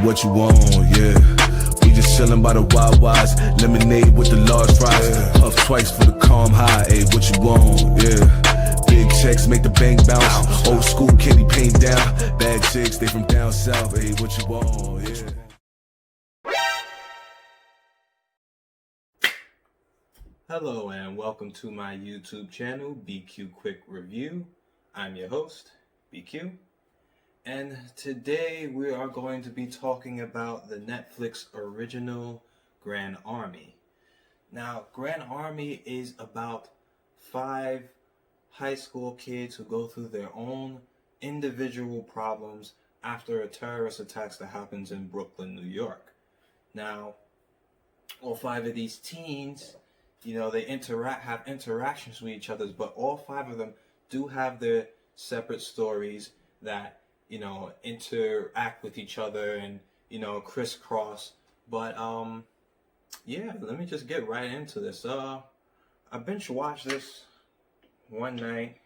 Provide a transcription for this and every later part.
What you want, yeah. We just chillin' by the wild wise. Lemonade with the large fries. Puff twice for the calm high. Hey, what you want, yeah. Big checks make the bank bounce. Old school candy paint down. Bad chicks, they from down south. Hey, what you want, yeah. Hello and welcome to my YouTube channel, BQ Quick Review. I'm your host, BQ. And today we are going to be talking about the Netflix original Grand Army. Now, Grand Army is about 5 high school kids who go through their own individual problems after a terrorist attack that happens in Brooklyn, New York. Now, all 5 of these teens, they have interactions with each other, but all 5 of them do have their separate stories that, interact with each other and, crisscross. But, let me just get right into this. I binge watched this one night.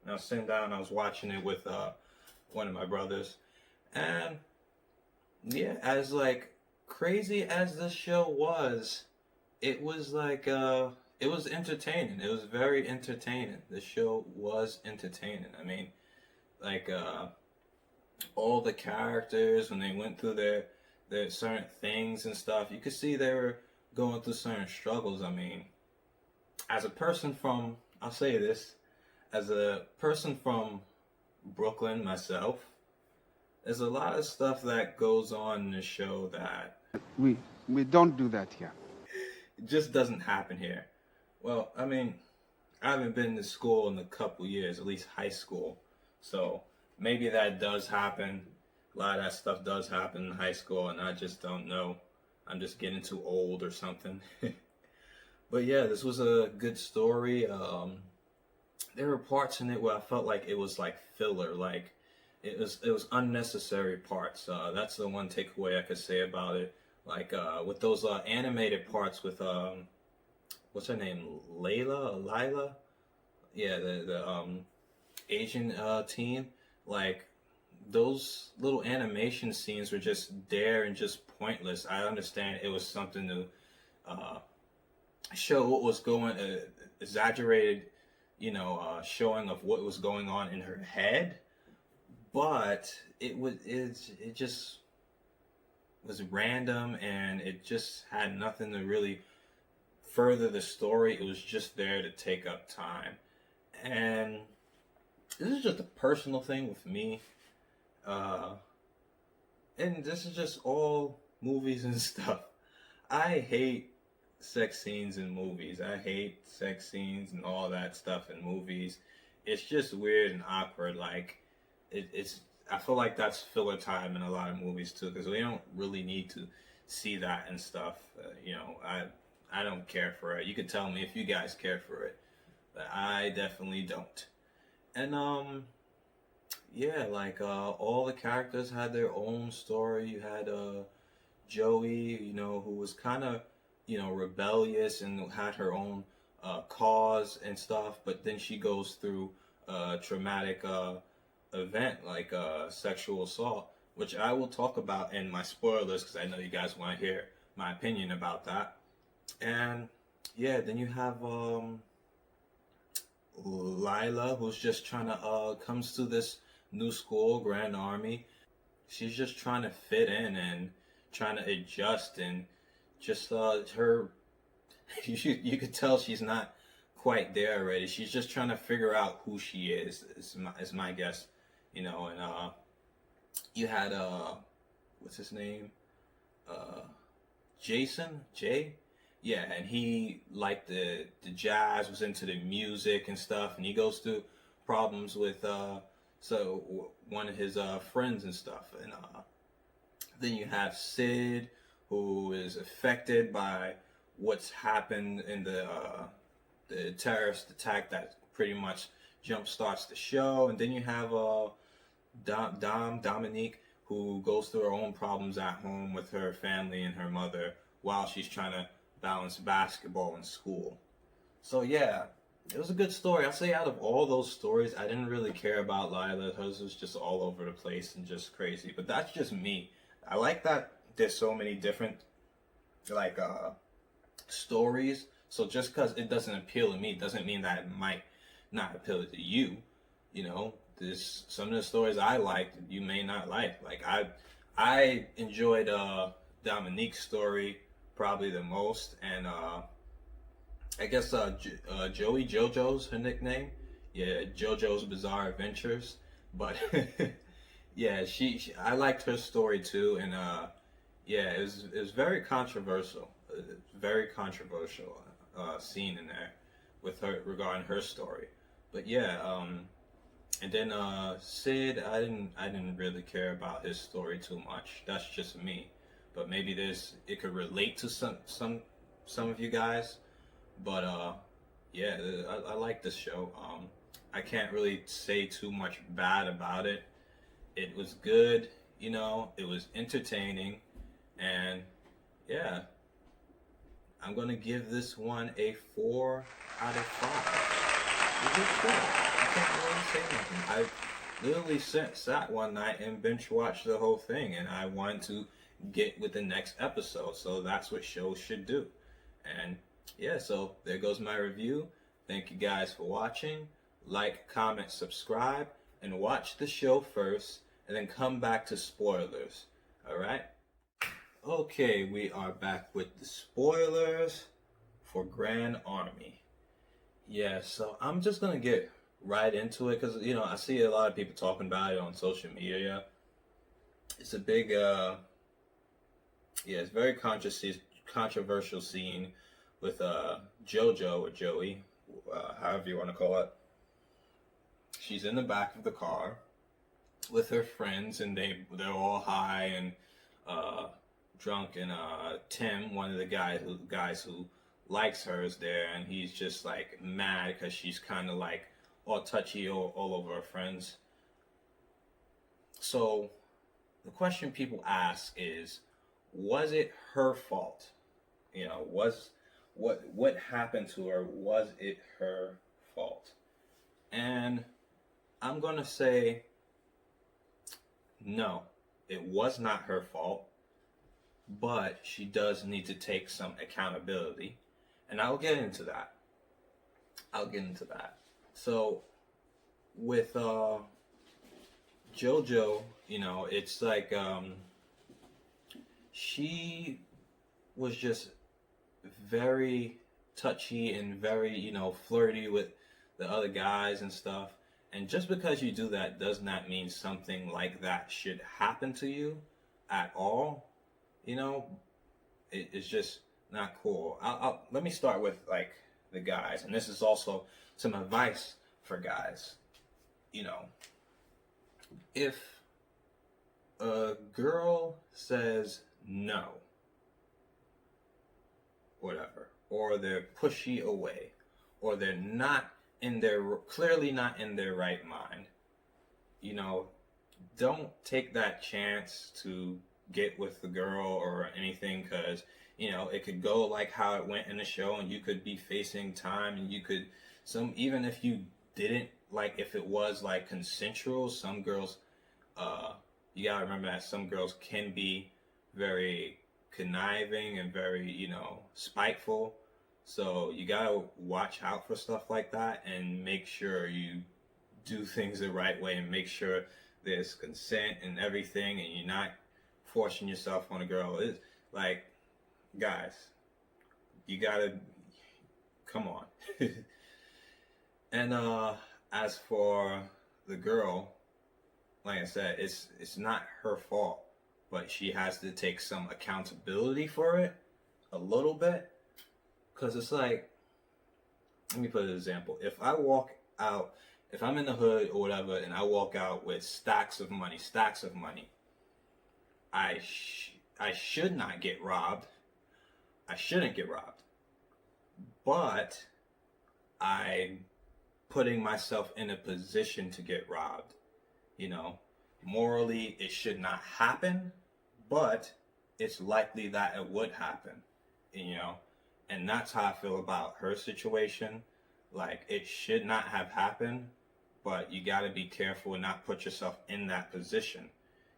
I was sitting down, I was watching it with, one of my brothers. And, as, crazy as this show was, it was it was entertaining. It was very entertaining. The show was entertaining. I mean, all the characters, when they went through their certain things and stuff, you could see they were going through certain struggles. I mean, as a person from, I'll say this, as a person from Brooklyn myself, there's a lot of stuff that goes on in the show that we don't do that here. It just doesn't happen here. Well, I mean, I haven't been to school in a couple years, at least high school. So maybe that does happen. A lot of that stuff does happen in high school, and I just don't know. I'm just getting too old or something. But yeah, this was a good story. There were parts in it where I felt like it was like filler, like it was unnecessary parts. That's the one takeaway I could say about it. With those animated parts with what's her name, Lila? Yeah, the Asian teen. Those little animation scenes were just there and just pointless. I understand it was something to show what was going, exaggerated, showing of what was going on in her head, but it just was random, and it just had nothing to really further the story. It was just there to take up time. And this is just a personal thing with me. And this is just all movies and stuff. I hate sex scenes in movies. I hate sex scenes and all that stuff in movies. It's just weird and awkward. I feel like that's filler time in a lot of movies too, because we don't really need to see that and stuff. I don't care for it. You could tell me if you guys care for it, but I definitely don't. And all the characters had their own story. You had Joey, who was kind of rebellious and had her own cause and stuff, but then she goes through a traumatic event like sexual assault, which I will talk about in my spoilers because I know you guys want to hear my opinion about that. And then you have Lila, who's just trying to comes to this new school, Grand Army. She's just trying to fit in and trying to adjust, and just her you could tell she's not quite there already. She's just trying to figure out who she is my guess. And you had what's his name, Jason, Jay, yeah, and he liked the jazz, was into the music and stuff, and he goes through problems with one of his friends and stuff. And then you have Sid, who is affected by what's happened in the terrorist attack that pretty much jump starts the show. And then you have Dominique, who goes through her own problems at home with her family and her mother while she's trying to balance basketball and school. So yeah, it was a good story. I'd say out of all those stories, I didn't really care about Lila. Hers was just all over the place and just crazy. But that's just me. I like that there's so many different like stories. So just because it doesn't appeal to me doesn't mean that it might not appeal to you. You know, there's some of the stories I liked you may not like. Like I enjoyed Dominique's story probably the most, and I guess Joey JoJo's her nickname. Yeah, JoJo's Bizarre Adventures. But yeah, I liked her story too, and yeah, it was very controversial. Very controversial scene in there with her regarding her story. But yeah, and then Sid, I didn't really care about his story too much. That's just me. But maybe it could relate to some of you guys. But yeah, I like this show. I can't really say too much bad about it. It was good, you know, it was entertaining, and yeah, I'm gonna give this one a 4 out of 5. It's a good show. I can't really say nothing. I literally sat one night and binge watched the whole thing, and I wanted to get with the next episode, so that's what shows should do. And yeah, so there goes my review. Thank you guys for watching. Like, comment, subscribe, and watch the show first, and then come back to spoilers. Alright? Okay, we are back with the spoilers for Grand Army. Yeah, so I'm just gonna get right into it, because, you know, I see a lot of people talking about it on social media. It's a big, yeah, it's very controversial scene with JoJo or Joey, however you want to call it. She's in the back of the car with her friends, and they're all high and drunk, and Tim, one of the guys who likes her, is there, and he's just like mad because she's kind of like all touchy all over her friends. So the question people ask is, was it her fault? You know, what happened to her? Was it her fault? And I'm gonna say no, it was not her fault, but she does need to take some accountability, and I'll get into that. So with JoJo, you know, it's like she was just very touchy and very, you know, flirty with the other guys and stuff. And just because you do that does not mean something like that should happen to you at all. You know, it's just not cool. Let me start with like the guys, and this is also some advice for guys. You know, if a girl says no, whatever, or they're pushy away, or they're clearly not in their right mind, you know, don't take that chance to get with the girl or anything, because, you know, it could go like how it went in the show, and you could be facing time, and you could, even if you didn't, like, if it was like consensual, some girls, you gotta remember that some girls can be very conniving and very, you know, spiteful. So you gotta watch out for stuff like that, and make sure you do things the right way, and make sure there's consent and everything, and you're not forcing yourself on a girl. It's like, guys, you gotta, come on. And as for the girl, like I said, it's not her fault, but she has to take some accountability for it a little bit. Because it's like, let me put an example. If I walk out, if I'm in the hood or whatever, and I walk out with stacks of money, I should not get robbed. I shouldn't get robbed. But I'm putting myself in a position to get robbed. You know, morally, it should not happen, but it's likely that it would happen, you know. And that's how I feel about her situation. Like, it should not have happened, but you got to be careful and not put yourself in that position.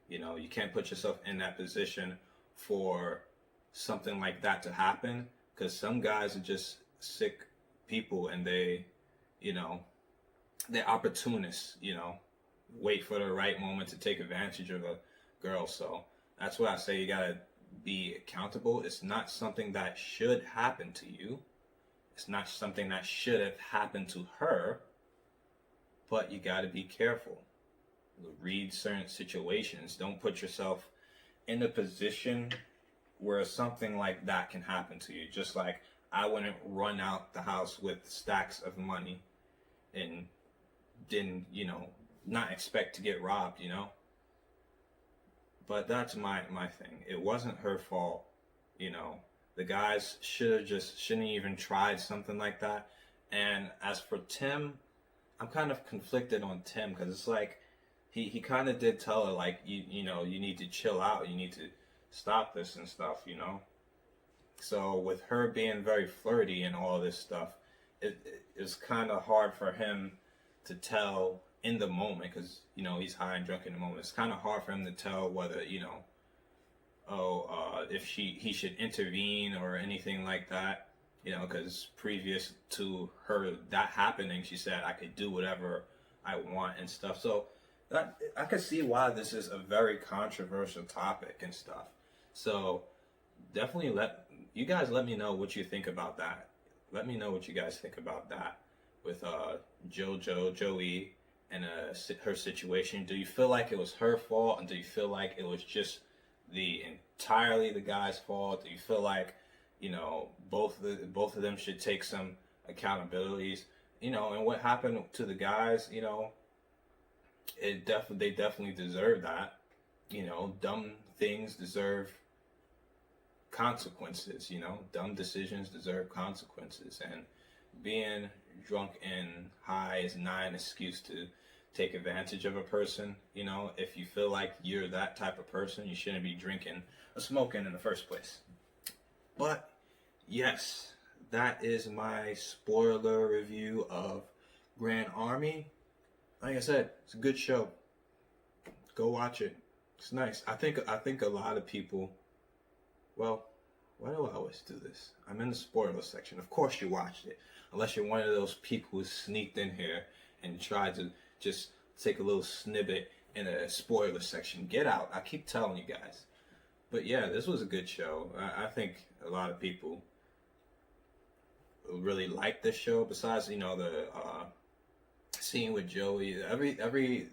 You know, you can't put yourself in that position for something like that to happen, because some guys are just sick people, and they, you know, they're opportunists, you know, wait for the right moment to take advantage of a girl. So that's why I say you gotta be accountable. It's not something that should happen to you. It's not something that should have happened to her, but you gotta be careful. Read certain situations. Don't put yourself in a position where something like that can happen to you. Just like I wouldn't run out the house with stacks of money and didn't, you know, not expect to get robbed, you know. But that's my thing. It wasn't her fault, you know. The guys shouldn't even tried something like that. And as for Tim, I'm kind of conflicted on Tim, because it's like he kind of did tell her, like, you know, you need to chill out, you need to stop this and stuff, you know. So with her being very flirty and all this stuff, it's kind of hard for him to tell in the moment, because, you know, he's high and drunk in the moment. It's kind of hard for him to tell whether, you know, if he should intervene or anything like that, you know, because previous to her that happening, she said I could do whatever I want and stuff. So that, I can see why this is a very controversial topic and stuff. So definitely let me know what you think about that. Let me know what you guys think about that with Joey and her situation. Do you feel like it was her fault, and do you feel like it was just entirely the guy's fault? Do you feel like, you know, both of them should take some accountabilities, you know? And what happened to the guys, you know, they definitely deserve that. You know, dumb things deserve consequences, you know. Dumb decisions deserve consequences, and being drunk and high is not an excuse to take advantage of a person. You know, if you feel like you're that type of person, you shouldn't be drinking or smoking in the first place. But yes, that is my spoiler review of Grand Army. Like I said, it's a good show. Go watch it. It's nice. I think a lot of people, well, why do I always do this? I'm in the spoiler section. Of course you watched it. Unless you're one of those people who sneaked in here and tried to just take a little snippet in a spoiler section. Get out. I keep telling you guys. But yeah, this was a good show. I think a lot of people really like this show. Besides, you know, the scene with Joey. Every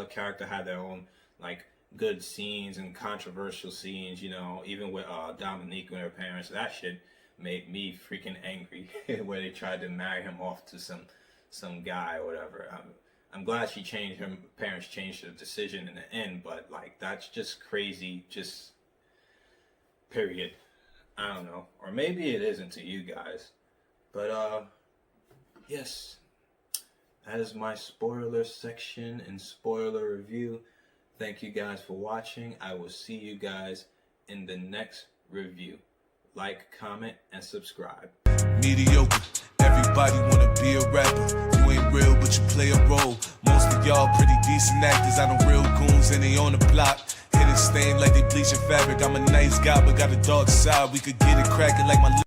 character had their own, like, good scenes and controversial scenes, you know. Even with Dominique and her parents, that shit made me freaking angry where they tried to marry him off to some guy or whatever. I'm glad her parents changed their decision in the end, but like, that's just crazy, just period. I don't know, or maybe it isn't to you guys, but yes, that is my spoiler section and spoiler review. Thank you guys for watching. I will see you guys in the next review. Like, comment, and subscribe. Mediocre, everybody wanna be a rapper. You ain't real, but you play a role. Most of y'all pretty decent actors. I know real goons and they on the block. Hidden stain like they bleaching fabric. I'm a nice guy, but got a dark side. We could get it cracking like my